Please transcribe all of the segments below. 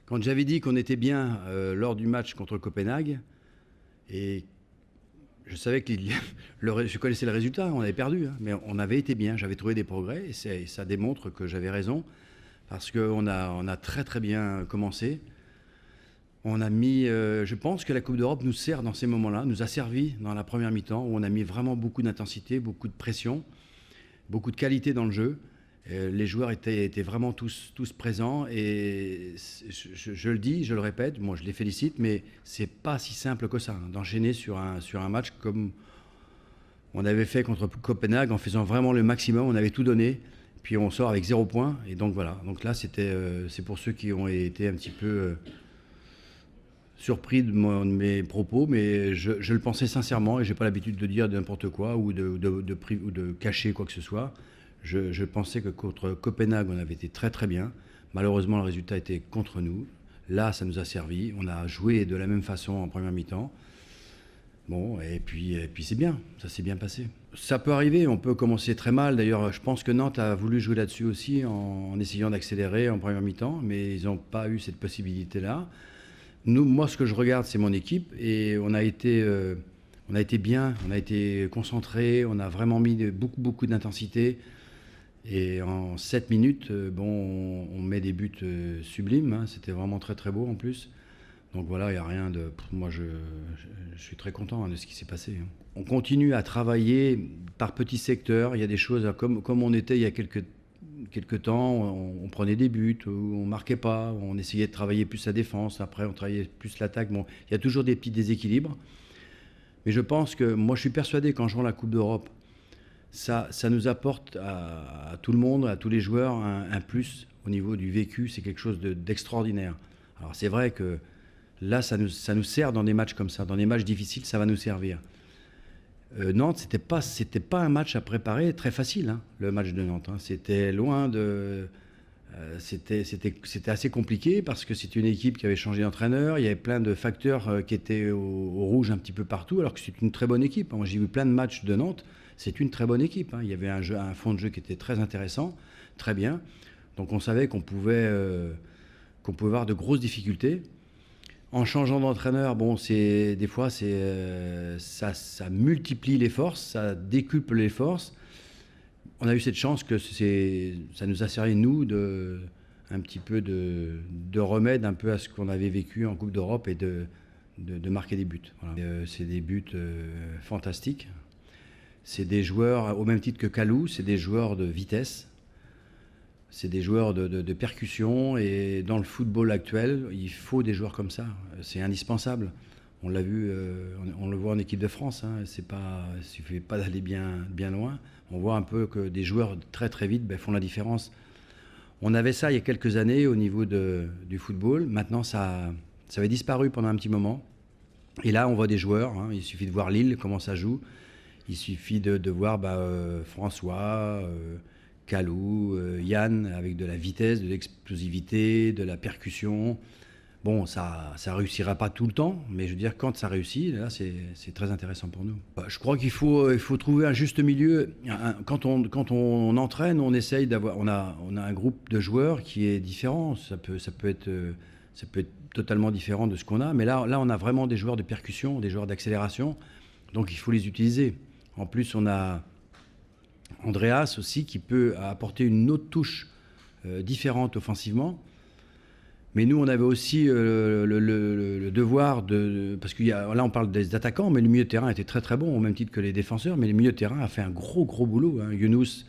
Quand j'avais dit qu'on était bien lors du match contre Copenhague, et je savais que je connaissais le résultat, on avait perdu, hein, mais on avait été bien, j'avais trouvé des progrès, et ça démontre que j'avais raison, parce qu'on a très très bien commencé. On a mis, je pense que la Coupe d'Europe nous sert dans ces moments-là, nous a servi dans la première mi-temps, où on a mis vraiment beaucoup d'intensité, beaucoup de pression, beaucoup de qualité dans le jeu. Les joueurs étaient vraiment tous présents et je le dis, je le répète, moi je les félicite, mais c'est pas si simple que ça, hein, d'enchaîner sur un match comme on avait fait contre Copenhague en faisant vraiment le maximum, on avait tout donné, puis on sort avec 0 point, et donc voilà. Donc là, c'est pour ceux qui ont été un petit peu surpris de mes propos, mais je le pensais sincèrement et j'ai pas l'habitude de dire n'importe quoi ou de cacher quoi que ce soit. Je pensais que contre Copenhague, on avait été très très bien. Malheureusement, le résultat était contre nous. Là, ça nous a servi. On a joué de la même façon en première mi-temps. Bon, et puis c'est bien. Ça s'est bien passé. Ça peut arriver. On peut commencer très mal. D'ailleurs, je pense que Nantes a voulu jouer là-dessus aussi en essayant d'accélérer en première mi-temps, mais ils n'ont pas eu cette possibilité-là. Moi, ce que je regarde, c'est mon équipe et on a été bien, on a été concentrés, on a vraiment mis beaucoup d'intensité. Et en 7 minutes, on met des buts sublimes, hein. C'était vraiment très très beau en plus. Donc voilà, il n'y a rien de... Moi, je suis très content, hein, de ce qui s'est passé, hein. On continue à travailler par petits secteurs. Il y a des choses, comme on était il y a quelques temps, on prenait des buts, on ne marquait pas, on essayait de travailler plus la défense, après on travaillait plus l'attaque. Bon, il y a toujours des petits déséquilibres. Mais je pense que, moi je suis persuadé qu'en jouant la Coupe d'Europe, ça nous apporte à tout le monde, à tous les joueurs, un plus au niveau du vécu. C'est quelque chose d'extraordinaire. Alors c'est vrai que là, ça nous sert dans des matchs comme ça. Dans des matchs difficiles, ça va nous servir. Nantes, c'était pas un match à préparer très facile, hein, le match de Nantes, hein. C'était loin de... c'était assez compliqué parce que c'était une équipe qui avait changé d'entraîneur. Il y avait plein de facteurs qui étaient au rouge un petit peu partout, alors que c'est une très bonne équipe. Moi, j'ai vu plein de matchs de Nantes. C'est une très bonne équipe, hein. Il y avait un fond de jeu qui était très intéressant, très bien. Donc on savait qu'on pouvait avoir de grosses difficultés. En changeant d'entraîneur, bon, des fois, ça multiplie les forces, ça décuple les forces. On a eu cette chance que ça nous a servi, nous, un petit peu de remède un peu à ce qu'on avait vécu en Coupe d'Europe et de marquer des buts. Voilà. C'est des buts fantastiques. C'est des joueurs, au même titre que Kalou, c'est des joueurs de vitesse. C'est des joueurs de percussion, et dans le football actuel, il faut des joueurs comme ça. C'est indispensable. On l'a vu, on le voit en équipe de France, hein. Il ne suffit pas d'aller bien loin. On voit un peu que des joueurs très très vite font la différence. On avait ça il y a quelques années au niveau du football. Maintenant, ça avait disparu pendant un petit moment. Et là, on voit des joueurs, hein. Il suffit de voir Lille, comment ça joue. Il suffit de voir François, Kalou, Yann, avec de la vitesse, de l'explosivité, de la percussion. Bon, ça réussira pas tout le temps, mais je veux dire, quand ça réussit, là, c'est très intéressant pour nous. Je crois qu'il faut trouver un juste milieu. Quand on entraîne, on essaye d'avoir... On a un groupe de joueurs qui est différent. Ça peut être totalement différent de ce qu'on a. Mais là, on a vraiment des joueurs de percussion, des joueurs d'accélération. Donc, il faut les utiliser. En plus, on a Andreas aussi qui peut apporter une autre touche différente offensivement. Mais nous, on avait aussi le devoir parce que là, on parle des attaquants, mais le milieu de terrain était très très bon, au même titre que les défenseurs. Mais le milieu de terrain a fait un gros boulot, hein. Younous,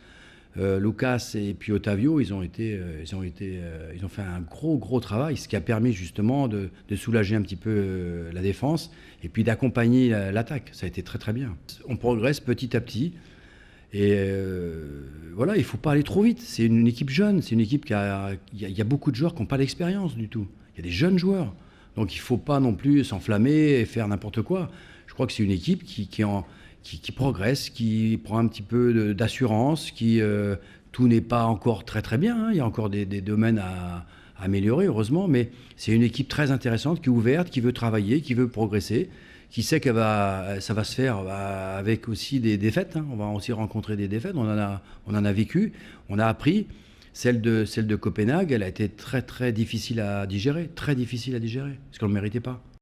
Lucas et puis Otavio, ils ont fait un gros travail, ce qui a permis justement de soulager un petit peu la défense et puis d'accompagner l'attaque. Ça a été très très bien. On progresse petit à petit. Et voilà, il ne faut pas aller trop vite. C'est une équipe jeune, c'est une équipe il y a beaucoup de joueurs qui n'ont pas d'expérience du tout. Il y a des jeunes joueurs. Donc il ne faut pas non plus s'enflammer et faire n'importe quoi. Je crois que c'est une équipe qui progresse, qui prend un petit peu d'assurance, tout n'est pas encore très très bien, hein. Il y a encore des domaines à améliorer, heureusement, mais c'est une équipe très intéressante, qui est ouverte, qui veut travailler, qui veut progresser, qui sait que ça va se faire avec aussi des défaites, hein. On va aussi rencontrer des défaites, on en a vécu, on a appris. Celle de Copenhague, elle a été très très difficile à digérer, parce qu'on ne le méritait pas.